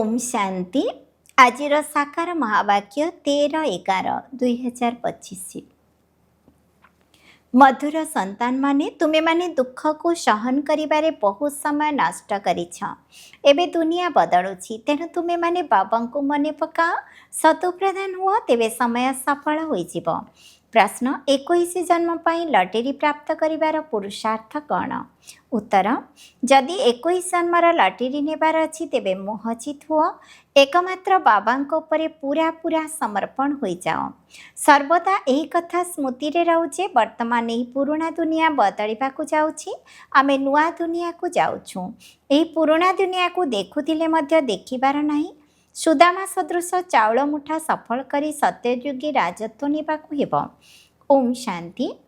ओम शांति। आज साकार महावाक्य 13/11/2025। मधुर संतान माने तुम्हें माने दुख को सहन करिबारे बहुत समय नष्ट करिछ। एबे दुनिया बदलुछि, तेणु तुम्हें माने बाबा को मने पकाओ, सतोप्रधान हुआ, तेबे समय सफल होइजिब। प्रश्न, 21 जन्म पाई लटेरी प्राप्त करिबार पुरुषार्थ कौन? उत्तर, जदि 21 जन्मर लटेरी नेबार अछि तेबे मोहचित हुआ, एकमात्र बाबांको उपरे पूरा पूरा समर्पण हो जाओ। सर्वदा यही कथा स्मृति रे रहूचे। वर्तमान यही पुराना दुनिया बदलिबा को जाउछि, आमे नुआ दुनिया को जाउछु। यही पुराना दुनिया को देखुथिले मध्य देखिबार नाही। सुदामा सदृश चाउल मुठा सफल करी सत्ययुगी राजत्व नेबाकु हेबो। ओम शांति।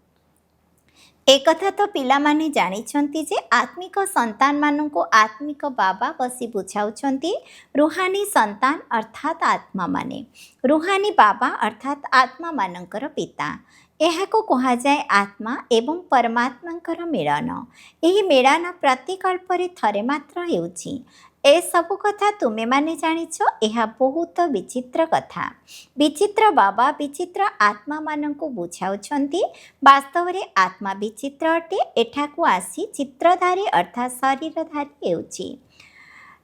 एक कथा तो पिला माने जानिछंती जे आत्मिक संतान माननको आत्मिक बाबा बसी बुझाउछंती। रुहानी संतान अर्थात आत्मा माने, रुहानी बाबा अर्थात आत्मा मानकर पिता। एहाको कहा जाए आत्मा एवं परमात्मांकर मिलन। एही मिलन प्रतिकल्परे थरे मात्र हेउछि। ए सबु कथा तुमे माने जानिछ। एहा बहुत विचित्र कथा। विचित्र बाबा विचित्र आत्मा माननको बुझाउछंती। वास्तव रे आत्मा विचित्र अटे। एठाकु आसी चित्रधारी अर्थात शरीरधारी हेउछि।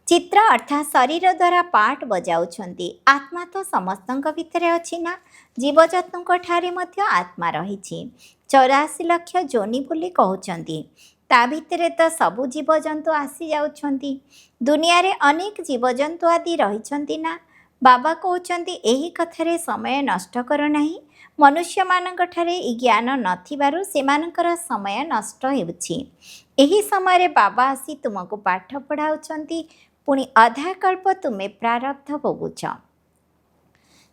चित्र अर्थात शरीर द्वारा पाठ बजाउछंती। आत्मा तो समस्तଙ୍କ भितरे अछि ना। जीवजन्तुଙ୍କ ठारे मध्य आत्मा रहिछि। 84 लाख जोनि बोली कहउछंती। ता भितरे तो सबु जीवजंतु आसी जाउछंती। दुनिया रे अनेक जीवजंतु आदि रहिछंती ना। बाबा कहउछंती एही कथारे समय नष्ट कर नाही। मनुष्य मानक ठारे ई ज्ञान नथिबारु सेमानकर समय नष्ट हेउछि। एही समय रे बाबा आसी तुमको पाठ पढ़ाउछंती। पुणी अधा कल्प तुमे प्रारब्ध भोगुछ।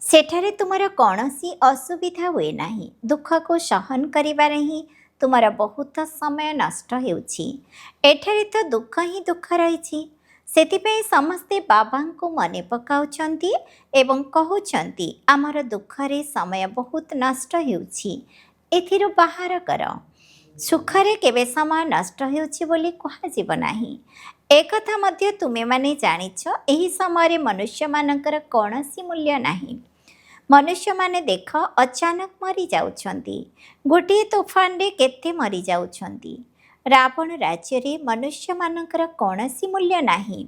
सेठारे तुमर कौनसी असुविधा हुए नाही। दुख को सहन करिबारे ही तुमर बहुत समय नष्ट हेउछि। एठारे तो दुख ही दुख रहिछि। सेतिपई समस्ते बाबा को मने पकाउछंती एवं कहउछंती आमर दुखरे समय बहुत नष्ट हेउछि, एथिरु बाहर कर। सुखरे केबे समय नष्ट हेउछि बोली कहाजिब नाही। एकथा मध्य तुमे माने जानिछ, एही समय मनुष्य मानकर कौनसी मूल्य नाही। मनुष्य माने देख अचानक मरी जाउछंती। गोटे तूफान रे केते मरी जाउछंती। रावण राज्य रे मनुष्य मानकर कौनसी मूल्य नाही।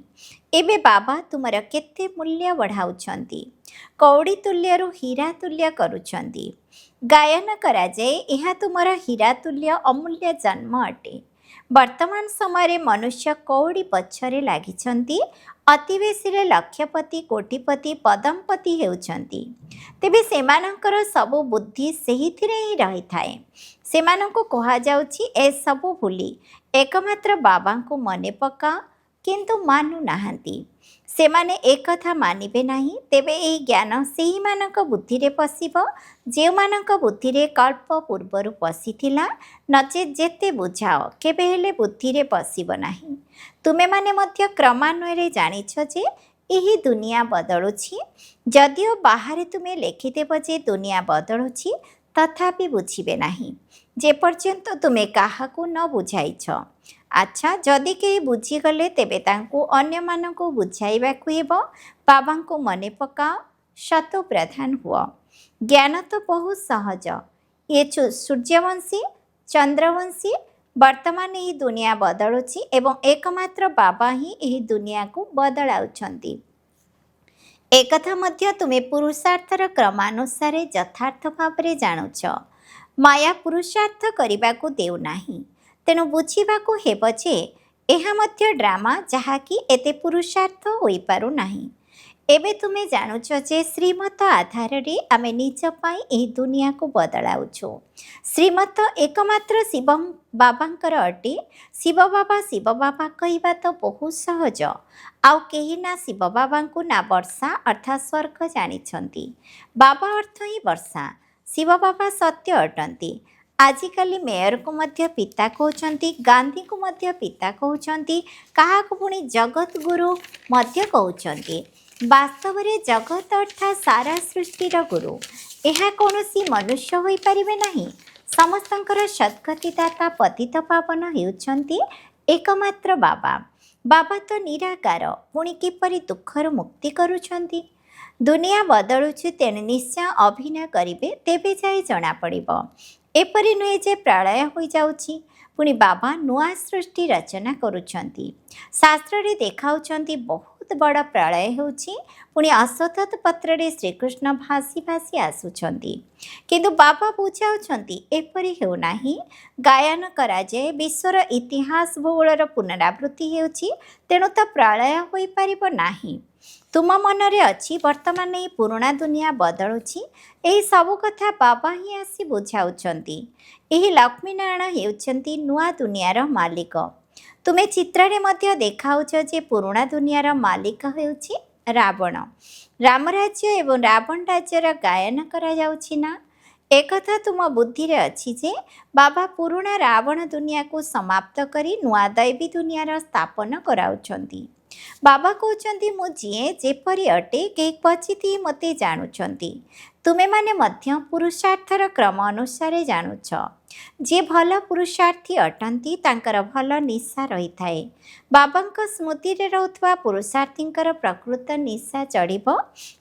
एबे बाबा तुमर केते मूल्य बढ़ाउछंती। कौड़ी तुल्यरु हीरा तुल्य करुछंती। गायन करा जाए एहा तुमर हीरा तुल्य अमूल्य जन्म अटे। वर्तमान समय रे मनुष्य कौड़ी पछरे लागिछंती। अति बेसी रे लक्षपति कोटिपति पदमपति हेउछंती। तेबे सेमानंकर सबु बुद्धि सेहिथिरे ही रही थाए। सेमानंको कहा जाउछि ए सबु भूली एकमात्र बाबा को मने पका, किंतु मानु नाहंती। सेमाने एक कथा मानिबे नाही। तेबे एही ज्ञान सेही मानक बुद्धि रे पसिब जे मानक बुद्धि रे कल्प पूर्वरु पसिथिला। नचे जेते बुझाओ केबे हेले बुद्धि रे पसिब नाही। तुमे माने मध्य क्रमान्वये जानिछ जे एही दुनिया बदलुछि। जदिओ बाहरे तुमे लेखिदेब जे दुनिया बदलुछि, तथापि बुझिबे नाही जे पर्यंत तुमे काहाकू न बुझाइछ। अच्छा, जदि केही बुझीगले तेबे तांकु अन्य मानकु बुझाइबाकु हेबो। बाबांको मने पकाओ, शतो प्रधान हुआ। ज्ञान तो बहुत सहज। ये सूर्यवंशी चंद्रवंशी वर्तमान यही दुनिया बदलुछि एवं एकमात्र बाबा ही यही दुनिया को बदलाउछंती। एक कथा मध्य तुमे पुरुषार्थर क्रमानुसार यथार्थ भावरे जानुछ। माया पुरुषार्थ करिबाकु देउ नाही। तेणु बुझिबाकु हेब जे एहा मध्य ड्रामा जहाँकि एते पुरुषार्थ होई पारु नाही। एबे तुमे जानुछ जे श्रीमत आधार रे आमे निज पाई एही दुनिया को बदलाउछु। श्रीमत एकमात्र शिव बाबांकर अटे। शिव बाबा कहिबा तो बहुत सहज। आउ केही ना शिव बाबा को ना वर्षा अर्थात स्वर्ग जानिछंती। बाबा अर्थ ही वर्षा। शिव बाबा सत्य अटंती। आजिकाली मेयर को मध्य पिता कहउछंती, गांधी को मध्य पिता कहउछंती, काहाकु पुणी जगत गुरु मध्य कहउछंती। वास्तव रे जगत अर्थात सारा सृष्टिर गुरु एहा कौनसी मनुष्य होई परिबे नाही। समस्तंकर सद्गतिदाता पतित पावन हेउछंती एकमात्र बाबा। ବାବା ତ ନିରାକାର, ପୁଣି କିପରି ଦୁଃଖରୁ ମୁକ୍ତି କରୁଛନ୍ତି? ଦୁନିଆ ବଦଳୁଛି, ତେଣୁ ନିଶ୍ଚୟ ଅଭିନୟ କରିବେ, ତେବେ ଯାଇ ଜଣାପଡ଼ିବ। ଏପରି ନୁହେଁ ଯେ ପ୍ରଳୟ ହୋଇଯାଉଛି, ପୁଣି ବାବା ନୂଆ ସୃଷ୍ଟି ରଚନା କରୁଛନ୍ତି। ଶାସ୍ତ୍ରରେ ଦେଖାଉଛନ୍ତି ବହୁତ ବଡ଼ ପ୍ରଳୟ ହେଉଛି, ପୁଣି ଅଶ୍ୱତ୍ଥ ପତ୍ରରେ ଶ୍ରୀକୃଷ୍ଣ ଭାସି ଭାସି ଆସୁଛନ୍ତି। କିନ୍ତୁ ବାବା ବୁଝାଉଛନ୍ତି ଏପରି ହେଉନାହିଁ। ଗାୟନ କରାଯାଏ, ବିଶ୍ୱର ଇତିହାସ ଭୂଗୋଳର ପୁନରାବୃତ୍ତି ହେଉଛି, ତେଣୁ ତ ପ୍ରଳୟ ହୋଇପାରିବ ନାହିଁ। ତୁମ ମନରେ ଅଛି ବର୍ତ୍ତମାନ ଏହି ପୁରୁଣା ଦୁନିଆ ବଦଳୁଛି। ଏହି ସବୁ କଥା ବାବା ହିଁ ଆସି ବୁଝାଉଛନ୍ତି। ଏହି ଲକ୍ଷ୍ମୀନାରାୟଣ ହେଉଛନ୍ତି ନୂଆ ଦୁନିଆର ମାଲିକ। ତୁମେ ଚିତ୍ରରେ ମଧ୍ୟ ଦେଖାଉଛ ଯେ ପୁରୁଣା ଦୁନିଆର ମାଲିକ ହେଉଛି ରାବଣ। ରାମରାଜ୍ୟ ଏବଂ ରାବଣ ରାଜ୍ୟର ଗାୟନ କରାଯାଉଛି ନା? ଏକଥା ତୁମ ବୁଦ୍ଧିରେ ଅଛି ଯେ ବାବା ପୁରୁଣା ରାବଣ ଦୁନିଆକୁ ସମାପ୍ତ କରି ନୂଆ ଦୈବୀ ଦୁନିଆର ସ୍ଥାପନ କରାଉଛନ୍ତି। ବାବା କହୁଛନ୍ତି ମୁଁ ଯିଏ ଯେପରି ଅଟେ, କେହି କ୍ୱଚିତ ହିଁ ମୋତେ ଜାଣୁଛନ୍ତି। ତୁମେମାନେ ମଧ୍ୟ ପୁରୁଷାର୍ଥର କ୍ରମ ଅନୁସାରେ ଜାଣୁଛ। ଯିଏ ଭଲ ପୁରୁଷାର୍ଥୀ ଅଟନ୍ତି ତାଙ୍କର ଭଲ ନିଶା ରହିଥାଏ। ବାବାଙ୍କ ସ୍ମୃତିରେ ରହୁଥିବା ପୁରୁଷାର୍ଥୀଙ୍କର ପ୍ରକୃତ ନିଶା ଚଢ଼ିବ।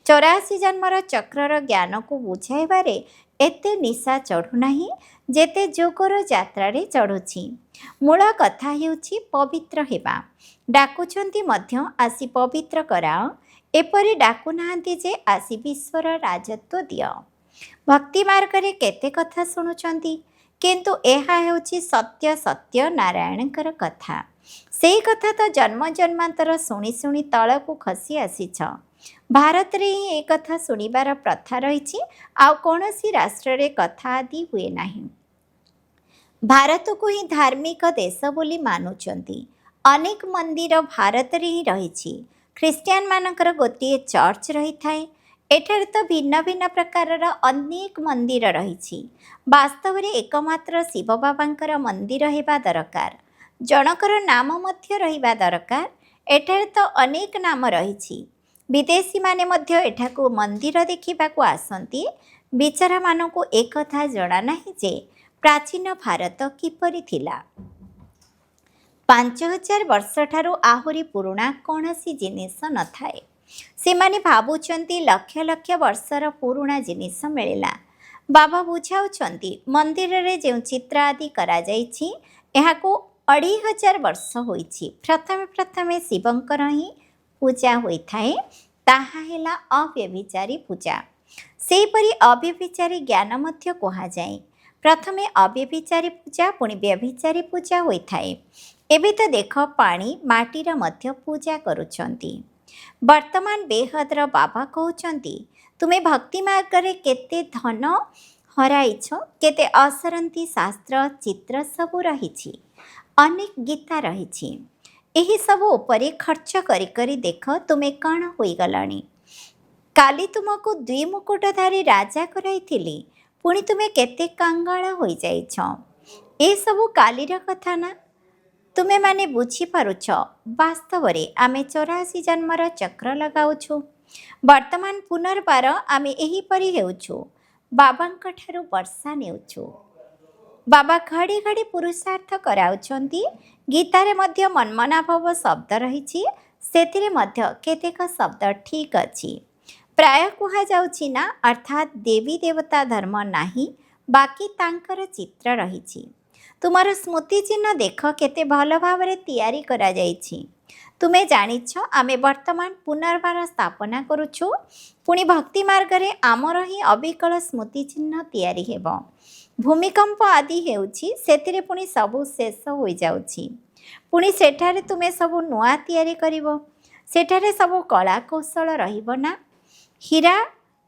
84 ଜନ୍ମର ଚକ୍ରର ଜ୍ଞାନକୁ ବୁଝାଇବାରେ ଏତେ ନିଶା ଚଢ଼ୁନାହିଁ ଯେତେ ଯୋଗର ଯାତ୍ରାରେ ଚଢ଼ୁଛି। ମୂଳ କଥା ହେଉଛି ପବିତ୍ର ହେବା। ଡାକୁଛନ୍ତି ମଧ୍ୟ ଆସି ପବିତ୍ର କରାଅ। ଏପରି ଡାକୁନାହାନ୍ତି ଯେ ଆସି ବିଶ୍ୱର ରାଜତ୍ୱ ଦିଅ। ଭକ୍ତି ମାର୍ଗରେ କେତେ କଥା ଶୁଣୁଛନ୍ତି, କିନ୍ତୁ ଏହା ହେଉଛି ସତ୍ୟ ସତ୍ୟ ନାରାୟଣଙ୍କର କଥା। ସେଇ କଥା ତ ଜନ୍ମ ଜନ୍ମାନ୍ତର ଶୁଣି ଶୁଣି ତଳକୁ ଖସି ଆସିଛ। ଭାରତରେ ହିଁ ଏ କଥା ଶୁଣିବାର ପ୍ରଥା ରହିଛି, ଆଉ କୌଣସି ରାଷ୍ଟ୍ରରେ କଥା ଆଦି ହୁଏ ନାହିଁ। ଭାରତକୁ ହିଁ ଧାର୍ମିକ ଦେଶ ବୋଲି ମାନୁଛନ୍ତି। ଅନେକ ମନ୍ଦିର ଭାରତରେ ହିଁ ରହିଛି। ଖ୍ରୀଷ୍ଟିଆନମାନଙ୍କର ଗୋଟିଏ ଚର୍ଚ୍ଚ ରହିଥାଏ। ଏଠାରେ ତ ଭିନ୍ନ ଭିନ୍ନ ପ୍ରକାରର ଅନେକ ମନ୍ଦିର ରହିଛି। ବାସ୍ତବରେ ଏକମାତ୍ର ଶିବ ବାବାଙ୍କର ମନ୍ଦିର ହେବା ଦରକାର। ଜଣକର ନାମ ମଧ୍ୟ ରହିବା ଦରକାର। ଏଠାରେ ତ ଅନେକ ନାମ ରହିଛି। ବିଦେଶୀମାନେ ମଧ୍ୟ ଏଠାକୁ ମନ୍ଦିର ଦେଖିବାକୁ ଆସନ୍ତି। ବିଚାରାମାନଙ୍କୁ ଏକଥା ଜଣା ନାହିଁ ଯେ ପ୍ରାଚୀନ ଭାରତ କିପରି ଥିଲା। 5000 ବର୍ଷଠାରୁ ଆହୁରି ପୁରୁଣା କୌଣସି ଜିନିଷ ନଥାଏ। ସେମାନେ ଭାବୁଛନ୍ତି ଲକ୍ଷ ଲକ୍ଷ ବର୍ଷର ପୁରୁଣା ଜିନିଷ ମିଳିଲା। ବାବା ବୁଝାଉଛନ୍ତି ମନ୍ଦିରରେ ଯେଉଁ ଚିତ୍ର ଆଦି କରାଯାଇଛି, ଏହାକୁ 2500 ବର୍ଷ ହୋଇଛି। ପ୍ରଥମେ ଶିବଙ୍କର ହିଁ ପୂଜା ହୋଇଥାଏ। ତାହା ହେଲା ଅବ୍ୟଭିଚାରୀ ପୂଜା। ସେହିପରି ଅବ୍ୟଭିଚାରୀ ଜ୍ଞାନ ମଧ୍ୟ କୁହାଯାଏ। ପ୍ରଥମେ ଅବ୍ୟଭିଚାରୀ ପୂଜା, ପୁଣି ବ୍ୟଭିଚାରୀ ପୂଜା ହୋଇଥାଏ। ଏବେ ତ ଦେଖ ପାଣି ମାଟିର ମଧ୍ୟ ପୂଜା କରୁଛନ୍ତି। ବର୍ତ୍ତମାନ ବେହଦର ବାବା କହୁଛନ୍ତି ତୁମେ ଭକ୍ତି ମାର୍ଗରେ କେତେ ଧନ ହରାଇଛ, କେତେ ଅସରନ୍ତି ଶାସ୍ତ୍ର ଚିତ୍ର ସବୁ ରହିଛି, ଅନେକ ଗୀତା ରହିଛି। ଏହିସବୁ ଉପରେ ଖର୍ଚ୍ଚ କରି କରି ଦେଖ ତୁମେ କ'ଣ ହୋଇଗଲଣି। କାଲି ତୁମକୁ 2 ମୁକୁଟଧାରୀ ରାଜା କରାଇଥିଲି, ପୁଣି ତୁମେ କେତେ କାଙ୍ଗାଳ ହୋଇଯାଇଛ। ଏସବୁ କାଲିର କଥା ନା? ତୁମେମାନେ ବୁଝିପାରୁଛ ବାସ୍ତବରେ ଆମେ 84 ଜନ୍ମର ଚକ୍ର ଲଗାଉଛୁ। ବର୍ତ୍ତମାନ ପୁନର୍ବାର ଆମେ ଏହିପରି ହେଉଛୁ। ବାବାଙ୍କଠାରୁ ବର୍ଷା ନେଉଛୁ। ବାବା ଘଡ଼ି ଘଡ଼ି ପୁରୁଷାର୍ଥ କରାଉଛନ୍ତି। ଗୀତାରେ ମଧ୍ୟ ମନ୍ମନାଭବ ଶବ୍ଦ ରହିଛି। ସେଥିରେ ମଧ୍ୟ କେତେକ ଶବ୍ଦ ଠିକ୍ ଅଛି। ପ୍ରାୟ କୁହାଯାଉଛି ନା, ଅର୍ଥାତ୍ ଦେବୀ ଦେବତା ଧର୍ମ ନାହିଁ, ବାକି ତାଙ୍କର ଚିତ୍ର ରହିଛି। ତୁମର ସ୍ମୃତି ଚିହ୍ନ ଦେଖ କେତେ ଭଲ ଭାବରେ ତିଆରି କରାଯାଇଛି। ତୁମେ ଜାଣିଛ ଆମେ ବର୍ତ୍ତମାନ ପୁନର୍ବାର ସ୍ଥାପନା କରୁଛୁ। ପୁଣି ଭକ୍ତି ମାର୍ଗରେ ଆମର ହିଁ ଅବିକଳ ସ୍ମୃତି ଚିହ୍ନ ତିଆରି ହେବ। ଭୂମିକମ୍ପ ଆଦି ହେଉଛି, ସେଥିରେ ପୁଣି ସବୁ ଶେଷ ହୋଇଯାଉଛି। ପୁଣି ସେଠାରେ ତୁମେ ସବୁ ନୂଆ ତିଆରି କରିବ। ସେଠାରେ ସବୁ କଳା କୌଶଳ ରହିବ ନା? ହୀରା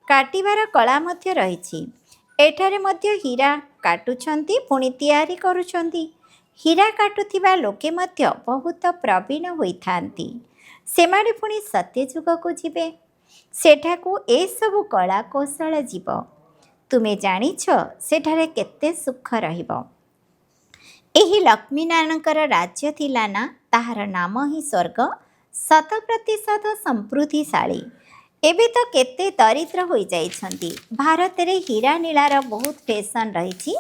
କାଟିବାର କଳା ମଧ୍ୟ ରହିଛି। ଏଠାରେ ମଧ୍ୟ ହୀରା କାଟୁଛନ୍ତି, ପୁଣି ତିଆରି କରୁଛନ୍ତି। ହୀରା କାଟୁଥିବା ଲୋକେ ମଧ୍ୟ ବହୁତ ପ୍ରବୀଣ ହୋଇଥାନ୍ତି। ସେମାନେ ପୁଣି ସତ୍ୟଯୁଗକୁ ଯିବେ। ସେଠାକୁ ଏସବୁ କଳା କୌଶଳ ଯିବ। ତୁମେ ଜାଣିଛ ସେଠାରେ କେତେ ସୁଖ ରହିବ। ଏହି ଲକ୍ଷ୍ମୀନାରାୟଣଙ୍କର ରାଜ୍ୟ ଥିଲା ନା, ତାହାର ନାମ ହିଁ ସ୍ୱର୍ଗ। 100% ସମୃଦ୍ଧିଶାଳୀ। ଏବେ ତ କେତେ ଦରିଦ୍ର ହୋଇଯାଇଛନ୍ତି। ଭାରତରେ ହୀରା ନୀଳାର ବହୁତ ଫ୍ୟାସନ୍ ରହିଛି,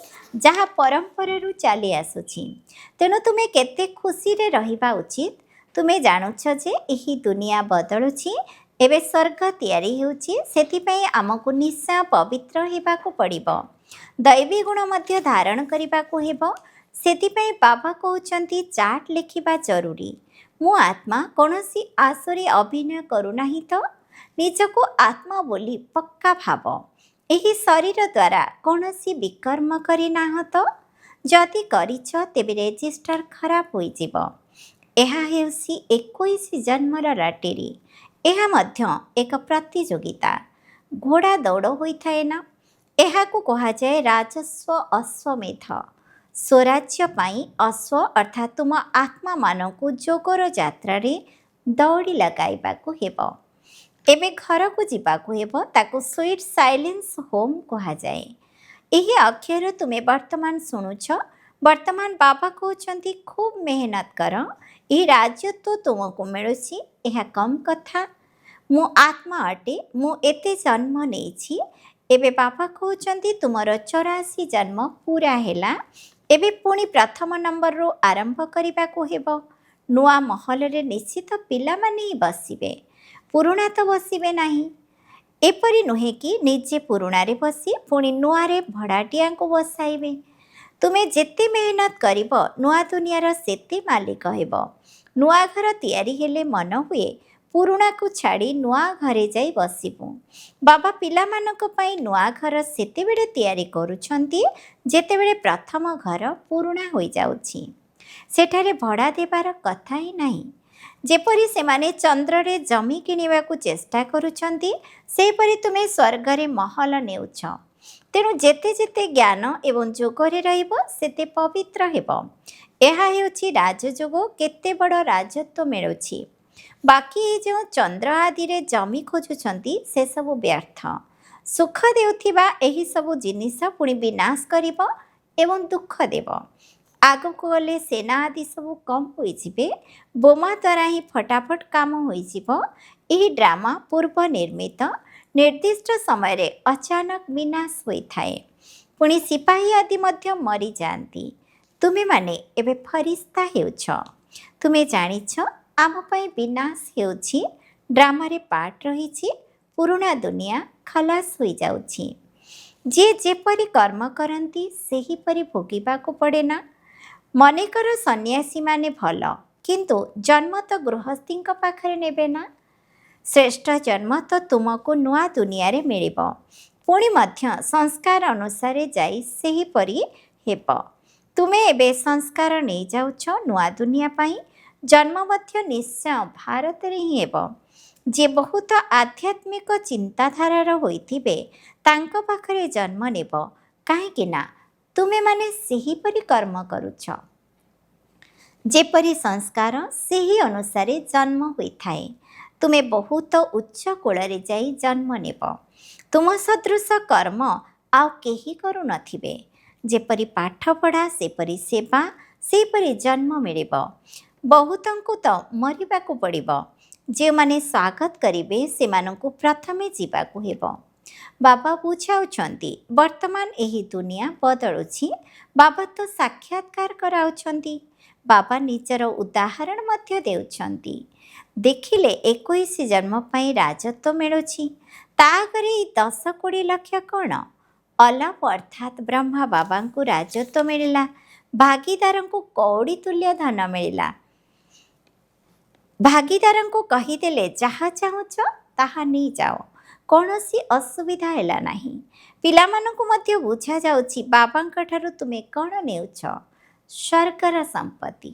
ଯାହା ପରମ୍ପରାରୁ ଚାଲି ଆସୁଛି। ତେଣୁ ତୁମେ କେତେ ଖୁସିରେ ରହିବା ଉଚିତ। ତୁମେ ଜାଣୁଛ ଯେ ଏହି ଦୁନିଆ ବଦଳୁଛି, ଏବେ ସ୍ୱର୍ଗ ତିଆରି ହେଉଛି, ସେଥିପାଇଁ ଆମକୁ ନିଶ୍ଚୟ ପବିତ୍ର ହେବାକୁ ପଡ଼ିବ। ଦୈବୀ ଗୁଣ ମଧ୍ୟ ଧାରଣ କରିବାକୁ ହେବ। ସେଥିପାଇଁ ବାବା କହୁଛନ୍ତି ଚାର୍ଟ ଲେଖିବା ଜରୁରୀ। ମୁଁ ଆତ୍ମା କୌଣସି ଆଶରେ ଅଭିନୟ କରୁନାହିଁ ତ? ନିଜକୁ ଆତ୍ମା ବୋଲି ପକ୍କା ଭାବ। ଏହି ଶରୀର ଦ୍ୱାରା କୌଣସି ବିକର୍ମ କରିନାହଁ ତ? ଯଦି କରିଛ ତେବେ ରେଜିଷ୍ଟର ଖରାପ ହୋଇଯିବ। ଏହା ହେଉଛି 21 ଜନ୍ମର ଲଟେରୀ। ଏହା ମଧ୍ୟ ଏକ ପ୍ରତିଯୋଗିତା। ଘୋଡ଼ା ଦୌଡ଼ ହୋଇଥାଏ ନା? ଏହାକୁ କୁହାଯାଏ ରାଜସ୍ୱ ଅଶ୍ୱମେଧ। ସ୍ୱରାଜ୍ୟ ପାଇଁ ଅଶ୍ୱ ଅର୍ଥାତ୍ ତୁମ ଆତ୍ମାମାନଙ୍କୁ ଯୋଗର ଯାତ୍ରାରେ ଦୌଡ଼ି ଲଗାଇବାକୁ ହେବ। ଏବେ ଘରକୁ ଯିବାକୁ ହେବ, ତାକୁ ସୁଇଟ୍ ସାଇଲେନ୍ସ ହୋମ୍ କୁହାଯାଏ। ଏହି ଅକ୍ଷର ତୁମେ ବର୍ତ୍ତମାନ ଶୁଣୁଛ। ବର୍ତ୍ତମାନ ବାବା କହୁଛନ୍ତି ଖୁବ୍ ମେହନତ କର, ଏହି ରାଜତ୍ୱ ତୁମକୁ ମିଳୁଛି। ଏହା କମ୍ କଥା। ମୁଁ ଆତ୍ମା ଅଟେ, ମୁଁ ଏତେ ଜନ୍ମ ନେଇଛି। ଏବେ ବାବା କହୁଛନ୍ତି ତୁମର 84 ଜନ୍ମ ପୁରା ହେଲା, ଏବେ ପୁଣି ପ୍ରଥମ ନମ୍ବରରୁ ଆରମ୍ଭ କରିବାକୁ ହେବ। ନୂଆ ମହଲରେ ନିଶ୍ଚିତ ପିଲାମାନେ ହିଁ ବସିବେ, ପୁରୁଣା ତ ବସିବେ ନାହିଁ। ଏପରି ନୁହେଁ କି ନିଜେ ପୁରୁଣାରେ ବସି ପୁଣି ନୂଆରେ ଭଡ଼ାଟିଆଙ୍କୁ ବସାଇବେ। ତୁମେ ଯେତେ ମେହନତ କରିବ ନୂଆ ଦୁନିଆର ସେତେ ମାଲିକ ହେବ। ନୂଆ ଘର ତିଆରି ହେଲେ ମନ ହୁଏ ପୁରୁଣାକୁ ଛାଡ଼ି ନୂଆ ଘରେ ଯାଇ ବସିବୁ। ବାବା ପିଲାମାନଙ୍କ ପାଇଁ ନୂଆ ଘର ସେତେବେଳେ ତିଆରି କରୁଛନ୍ତି ଯେତେବେଳେ ପ୍ରଥମ ଘର ପୁରୁଣା ହୋଇଯାଉଛି। ସେଠାରେ ଭଡ଼ା ଦେବାର କଥା ହିଁ ନାହିଁ। ଯେପରି ସେମାନେ ଚନ୍ଦ୍ରରେ ଜମି କିଣିବାକୁ ଚେଷ୍ଟା କରୁଛନ୍ତି, ସେହିପରି ତୁମେ ସ୍ୱର୍ଗରେ ମହଲ ନେଉଛ। ତେଣୁ ଯେତେ ଯେତେ ଜ୍ଞାନ ଏବଂ ଯୋଗରେ ରହିବ ସେତେ ପବିତ୍ର ହେବ। ଏହା ହେଉଛି ରାଜଯୋଗ। କେତେ ବଡ଼ ରାଜତ୍ୱ ମିଳୁଛି। ବାକି ଏ ଯେଉଁ ଚନ୍ଦ୍ର ଆଦିରେ ଜମି ଖୋଜୁଛନ୍ତି ସେସବୁ ବ୍ୟର୍ଥ। ସୁଖ ଦେଉଥିବା ଏହିସବୁ ଜିନିଷ ପୁଣି ବିନାଶ କରିବ ଏବଂ ଦୁଃଖ ଦେବ। ଆଗକୁ ଗଲେ ସେନା ଆଦି ସବୁ କମ୍ ହୋଇଯିବେ। ବୋମା ଦ୍ୱାରା ହିଁ ଫଟାଫଟ କାମ ହୋଇଯିବ। ଏହି ଡ୍ରାମା ପୂର୍ବ ନିର୍ମିତ। ନିର୍ଦ୍ଦିଷ୍ଟ ସମୟରେ ଅଚାନକ ବିନାଶ ହୋଇଥାଏ। ପୁଣି ସିପାହୀ ଆଦି ମଧ୍ୟ ମରିଯାଆନ୍ତି। ତୁମେମାନେ ଏବେ ଫରିସ୍ତା ହେଉଛ। ତୁମେ ଜାଣିଛ ଆମ ପାଇଁ ବିନାଶ ହେଉଛି। ଡ୍ରାମାରେ ପାର୍ଟ ରହିଛି। ପୁରୁଣା ଦୁନିଆ ଖଲାସ ହୋଇଯାଉଛି। ଯିଏ ଯେପରି କର୍ମ କରନ୍ତି ସେହିପରି ଭୋଗିବାକୁ ପଡ଼େ ନା? ମନେକର ସନ୍ନ୍ୟାସୀମାନେ ଭଲ, କିନ୍ତୁ ଜନ୍ମ ତ ଗୃହସ୍ଥୀଙ୍କ ପାଖରେ ନେବେ ନା? ଶ୍ରେଷ୍ଠ ଜନ୍ମ ତ ତୁମକୁ ନୂଆ ଦୁନିଆରେ ମିଳିବ। ପୁଣି ମଧ୍ୟ ସଂସ୍କାର ଅନୁସାରେ ଯାଇ ସେହିପରି ହେବ। ତୁମେ ଏବେ ସଂସ୍କାର ନେଇଯାଉଛ ନୂଆ ଦୁନିଆ ପାଇଁ। ଜନ୍ମ ମଧ୍ୟ ନିଶ୍ଚୟ ଭାରତରେ ହିଁ ହେବ। ଯିଏ ବହୁତ ଆଧ୍ୟାତ୍ମିକ ଚିନ୍ତାଧାରାର ହୋଇଥିବେ ତାଙ୍କ ପାଖରେ ଜନ୍ମ ନେବ। କାହିଁକି ନା ତୁମେମାନେ ସେହିପରି କର୍ମ କରୁଛ। ଯେପରି ସଂସ୍କାର ସେହି ଅନୁସାରେ ଜନ୍ମ ହୋଇଥାଏ। ତୁମେ ବହୁତ ଉଚ୍ଚ କୂଳରେ ଯାଇ ଜନ୍ମ ନେବ। ତୁମ ସଦୃଶ କର୍ମ ଆଉ କେହି କରୁନଥିବେ। ଯେପରି ପାଠପଢ଼ା, ସେପରି ସେବା, ସେହିପରି ଜନ୍ମ ମିଳିବ। ବହୁତଙ୍କୁ ତ ମରିବାକୁ ପଡ଼ିବ। ଯେଉଁମାନେ ସ୍ୱାଗତ କରିବେ ସେମାନଙ୍କୁ ପ୍ରଥମେ ଯିବାକୁ ହେବ। ବାବା ବୁଝାଉଛନ୍ତି ବର୍ତ୍ତମାନ ଏହି ଦୁନିଆ ବଦଳୁଛି। ବାବା ତ ସାକ୍ଷାତକାର କରାଉଛନ୍ତି। ବାବା ନିଜର ଉଦାହରଣ ମଧ୍ୟ ଦେଉଛନ୍ତି। ଦେଖିଲେ 21 ଜନ୍ମ ପାଇଁ ରାଜତ୍ୱ ମିଳୁଛି। ତା ଆଗରେ ଏଇ 10-20 ଲକ୍ଷ କ'ଣ? ଅଲପ ଅର୍ଥାତ୍ ବ୍ରହ୍ମା ବାବାଙ୍କୁ ରାଜତ୍ୱ ମିଳିଲା। ଭାଗୀଦାରଙ୍କୁ କଉଡ଼ି ତୁଲ୍ୟ ଧନ ମିଳିଲା। ଭାଗୀଦାରଙ୍କୁ କହିଦେଲେ ଯାହା ଚାହୁଁଛ ତାହା ନେଇଯାଅ, କୌଣସି ଅସୁବିଧା ହେଲା ନାହିଁ। ପିଲାମାନଙ୍କୁ ମଧ୍ୟ ବୁଝାଯାଉଛି ବାବାଙ୍କଠାରୁ ତୁମେ କ'ଣ ନେଉଛ? ସ୍ୱର୍ଗର ସମ୍ପତ୍ତି।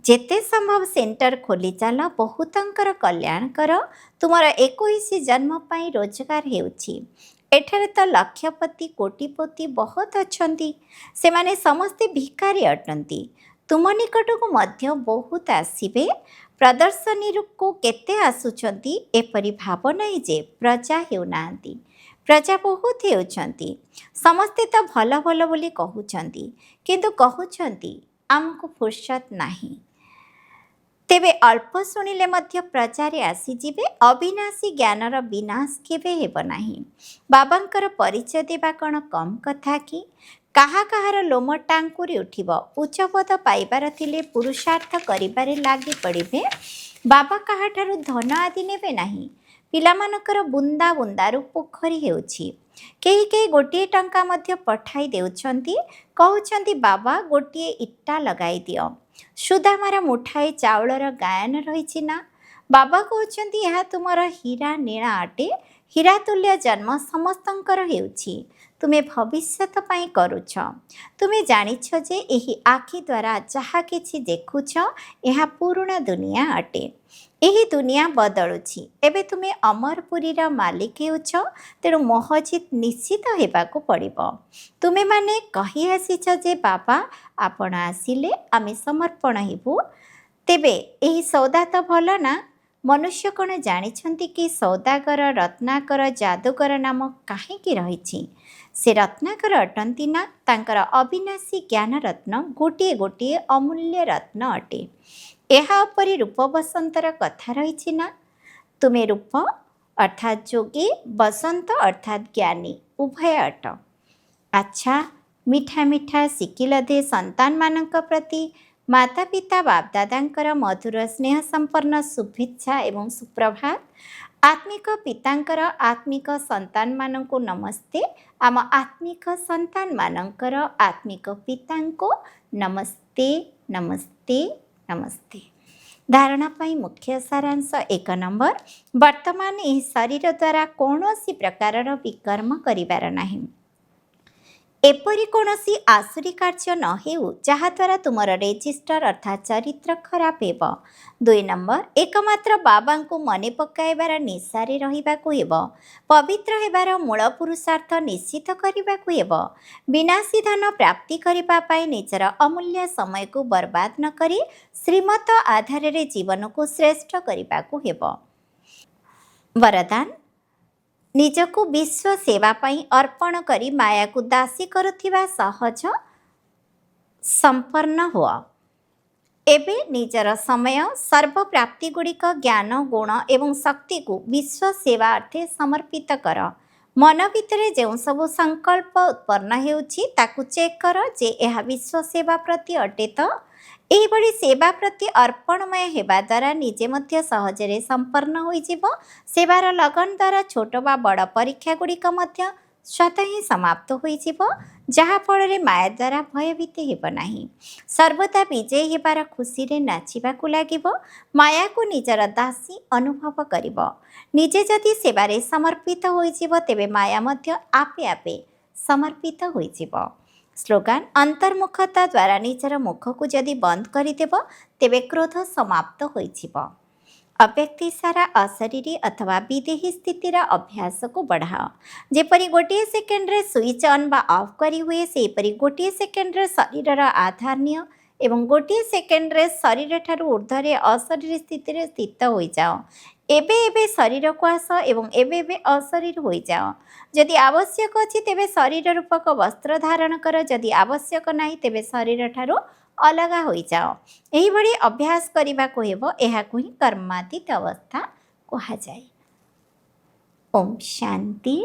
ଯେତେ ସମ୍ଭବ ସେଣ୍ଟର ଖୋଲି ଚାଲ, ବହୁତଙ୍କର କଲ୍ୟାଣ କର। ତୁମର 21 ଜନ୍ମ ପାଇଁ ରୋଜଗାର ହେଉଛି। ଏଠାରେ ତ ଲକ୍ଷପତି କୋଟିପତି ବହୁତ ଅଛନ୍ତି। ସେମାନେ ସମସ୍ତେ ଭିକାରୀ ଅଟନ୍ତି। ତୁମ ନିକଟକୁ ମଧ୍ୟ ବହୁତ ଆସିବେ। ପ୍ରଦର୍ଶନୀକୁ କେତେ ଆସୁଛନ୍ତି ଏପରି ଭାବ ନାହିଁ ଯେ ପ୍ରଜା ହେଉନାହାନ୍ତି। ପ୍ରଜା ବହୁତ ହେଉଛନ୍ତି। ସମସ୍ତେ ତ ଭଲ ଭଲ ବୋଲି କହୁଛନ୍ତି, କିନ୍ତୁ କହୁଛନ୍ତି ଆମକୁ ଫୁର୍ସତ ନାହିଁ। ତେବେ ଅଳ୍ପ ଶୁଣିଲେ ମଧ୍ୟ ପ୍ରଜାରେ ଆସିଯିବେ। ଅବିନାଶୀ ଜ୍ଞାନର ବିନାଶ କେବେ ହେବ ନାହିଁ। ବାବାଙ୍କର ପରିଚୟ ଦେବା କ'ଣ କମ୍ କଥା କି? କାହା କାହାର ଲୋମ ଟାଙ୍କୁରି ଉଠିବ। ଉଚ୍ଚ ପଦ ପାଇବାର ଥିଲେ ପୁରୁଷାର୍ଥ କରିବାରେ ଲାଗି ପଡ଼ିବେ। ବାବା କାହାଠାରୁ ଧନ ଆଦି ନେବେ ନାହିଁ। ପିଲାମାନଙ୍କର ବୁନ୍ଦା ବୁନ୍ଦାରୁ ପୋଖରୀ ହେଉଛି। କେହି କେହି ଗୋଟିଏ ଟଙ୍କା ମଧ୍ୟ ପଠାଇ ଦେଉଛନ୍ତି। କହୁଛନ୍ତି ବାବା ଗୋଟିଏ ଇଟା ଲଗାଇ ଦିଅ। ସୁଦାମାର ମୁଠାଏ ଚାଉଳର ଗାୟନ ରହିଛି ନା। ବାବା କହୁଛନ୍ତି ଏହା ତୁମର ହୀରା ନୀଳା ଅଟେ। ହୀରା ତୁଲ୍ୟ ଜନ୍ମ ସମସ୍ତଙ୍କର ହେଉଛି। ତୁମେ ଭବିଷ୍ୟତ ପାଇଁ କରୁଛ। ତୁମେ ଜାଣିଛ ଯେ ଏହି ଆଖି ଦ୍ୱାରା ଯାହା କିଛି ଦେଖୁଛ ଏହା ପୁରୁଣା ଦୁନିଆ ଅଟେ। ଏହି ଦୁନିଆ ବଦଳୁଛି। ଏବେ ତୁମେ ଅମରପୁରୀର ମାଲିକ ହେଉଛ, ତେଣୁ ମହଜିଦ୍ ନିଶ୍ଚିତ ହେବାକୁ ପଡ଼ିବ। ତୁମେମାନେ କହି ଆସିଛ ଯେ ବାବା ଆପଣ ଆସିଲେ ଆମେ ସମର୍ପଣ ହେବୁ। ତେବେ ଏହି ସୌଦା ତ ଭଲ ନା? ମନୁଷ୍ୟ କ'ଣ ଜାଣିଛନ୍ତି କି ସୌଦାଗର ରତ୍ନାକର ଯାଦୁକର ନାମ କାହିଁକି ରହିଛି? ସେ ରତ୍ନାକର ଅଟନ୍ତି ନା? ତାଙ୍କର ଅବିନାଶୀ ଜ୍ଞାନରତ୍ନ ଗୋଟିଏ ଗୋଟିଏ ଅମୂଲ୍ୟ ରତ୍ନ ଅଟେ। ଏହା ଉପରେ ରୂପ ବସନ୍ତର କଥା ରହିଛି ନା? ତୁମେ ରୂପ ଅର୍ଥାତ୍ ଯୋଗୀ, ବସନ୍ତ ଅର୍ଥାତ୍ ଜ୍ଞାନୀ ଉଭୟ ଅଟ। ଆଚ୍ଛା, ମିଠା ମିଠା ଶିଖିଲ ଦେ ସନ୍ତାନମାନଙ୍କ ପ୍ରତି ମାତା ପିତା ବାପଦାଦାଙ୍କର ମଧୁର ସ୍ନେହ ସମ୍ପନ୍ନ ଶୁଭେଚ୍ଛା ଏବଂ ସୁପ୍ରଭାତ। ଆତ୍ମିକ ପିତାଙ୍କର ଆତ୍ମିକ ସନ୍ତାନମାନଙ୍କୁ ନମସ୍ତେ। ଆମ ଆତ୍ମିକ ସନ୍ତାନମାନଙ୍କର ଆତ୍ମିକ ପିତାଙ୍କୁ ନମସ୍ତେ ନମସ୍ତେ ନମସ୍ତେ। ଧାରଣା ପାଇଁ ମୁଖ୍ୟ ସାରାଂଶ 1 ନମ୍ବର। ବର୍ତ୍ତମାନ ଏହି ଶରୀର ଦ୍ୱାରା କୌଣସି ପ୍ରକାରର ବିକର୍ମ କରିବାର ନାହିଁ। ଏପରି କୌଣସି ଆସୁରୀ କାର୍ଯ୍ୟ ନ ହେଉ ଯାହାଦ୍ୱାରା ତୁମର ରେଜିଷ୍ଟର ଅର୍ଥାତ୍ ଚରିତ୍ର ଖରାପ ହେବ। 2 ନମ୍ବର। ଏକମାତ୍ର ବାବାଙ୍କୁ ମନେ ପକାଇବାର ନିଶାରେ ରହିବାକୁ ହେବ। ପବିତ୍ର ହେବାର ମୂଳ ପୁରୁଷାର୍ଥ ନିଶ୍ଚିତ କରିବାକୁ ହେବ। ବିନାଶୀ ଧନ ପ୍ରାପ୍ତି କରିବା ପାଇଁ ନିଜର ଅମୂଲ୍ୟ ସମୟକୁ ବର୍ବାଦ ନ କରି ଶ୍ରୀମତ ଆଧାରରେ ଜୀବନକୁ ଶ୍ରେଷ୍ଠ କରିବାକୁ ହେବ। ବରଦାନ। ନିଜକୁ ବିଶ୍ୱ ସେବା ପାଇଁ ଅର୍ପଣ କରି ମାୟାକୁ ଦାସୀ କରୁଥିବା ସହଜ ସମ୍ପନ୍ନ ହୁଅ। ଏବେ ନିଜର ସମୟ ସର୍ବପ୍ରାପ୍ତିଗୁଡ଼ିକ ଜ୍ଞାନ ଗୁଣ ଏବଂ ଶକ୍ତିକୁ ବିଶ୍ୱ ସେବା ଅର୍ଥେ ସମର୍ପିତ କର। ମନ ଭିତରେ ଯେଉଁ ସବୁ ସଂକଳ୍ପ ଉତ୍ପନ୍ନ ହେଉଛି ତାକୁ ଚେକ୍ କର ଯେ ଏହା ବିଶ୍ୱ ସେବା ପ୍ରତି ଅଟେ ତ? ଏହିଭଳି ସେବା ପ୍ରତି ଅର୍ପଣମୟ ହେବା ଦ୍ୱାରା ନିଜେ ମଧ୍ୟ ସହଜରେ ସମ୍ପନ୍ନ ହୋଇଯିବ। ସେବାର ଲଗନ ଦ୍ୱାରା ଛୋଟ ବା ବଡ଼ ପରୀକ୍ଷା ଗୁଡ଼ିକ ମଧ୍ୟ ସ୍ୱତଃ ହିଁ ସମାପ୍ତ ହୋଇଯିବ, ଯାହାଫଳରେ ମାୟା ଦ୍ୱାରା ଭୟଭୀତ ହେବ ନାହିଁ। ସର୍ବଦା ବିଜୟୀ ହେବାର ଖୁସିରେ ନାଚିବାକୁ ଲାଗିବ। ମାୟାକୁ ନିଜର ଦାସୀ ଅନୁଭବ କରିବ। ନିଜେ ଯଦି ସେବାରେ ସମର୍ପିତ ହୋଇଯିବ ତେବେ ମାୟା ମଧ୍ୟ ଆପେ ଆପେ ସମର୍ପିତ ହୋଇଯିବ। ସ୍ଲୋଗାନ। ଅନ୍ତର୍ମୁଖତା ଦ୍ୱାରା ନିଜର ମୁଖକୁ ଯଦି ବନ୍ଦ କରିଦେବ ତେବେ କ୍ରୋଧ ସମାପ୍ତ ହୋଇଯିବ। ଅବ୍ୟକ୍ତି ସାରା ଅଶରୀରୀ ଅଥବା ବିଦେହୀ ସ୍ଥିତିର ଅଭ୍ୟାସକୁ ବଢ଼ାଅ। ଯେପରି ଗୋଟିଏ ସେକେଣ୍ଡରେ ସୁଇଚ୍ ଅନ୍ ବା ଅଫ୍ କରି ହୁଏ, ସେହିପରି ଗୋଟିଏ ସେକେଣ୍ଡରେ ଶରୀରର ଆଧାର ନିଅ ଏବଂ ଗୋଟିଏ ସେକେଣ୍ଡରେ ଶରୀରଠାରୁ ଉର୍ଦ୍ଧ୍ୱରେ ଅଶରୀରୀ ସ୍ଥିତିରେ ସ୍ଥିତ ହୋଇଯାଅ। ଏବେ ଏବେ ଶରୀରକୁ ଆସ ଏବଂ ଏବେ ଏବେ ଅଶରୀର ହୋଇଯାଅ। ଯଦି ଆବଶ୍ୟକ ଅଛି ତେବେ ଶରୀର ରୂପକ ବସ୍ତ୍ର ଧାରଣ କର। ଯଦି ଆବଶ୍ୟକ ନାହିଁ ତେବେ ଶରୀରଠାରୁ ଅଲଗା ହୋଇଯାଅ। ଏହିଭଳି ଅଭ୍ୟାସ କରିବାକୁ ହେବ। ଏହାକୁ ହିଁ କର୍ମାତୀତ ଅବସ୍ଥା କୁହାଯାଏ। ଓମ୍ ଶାନ୍ତି।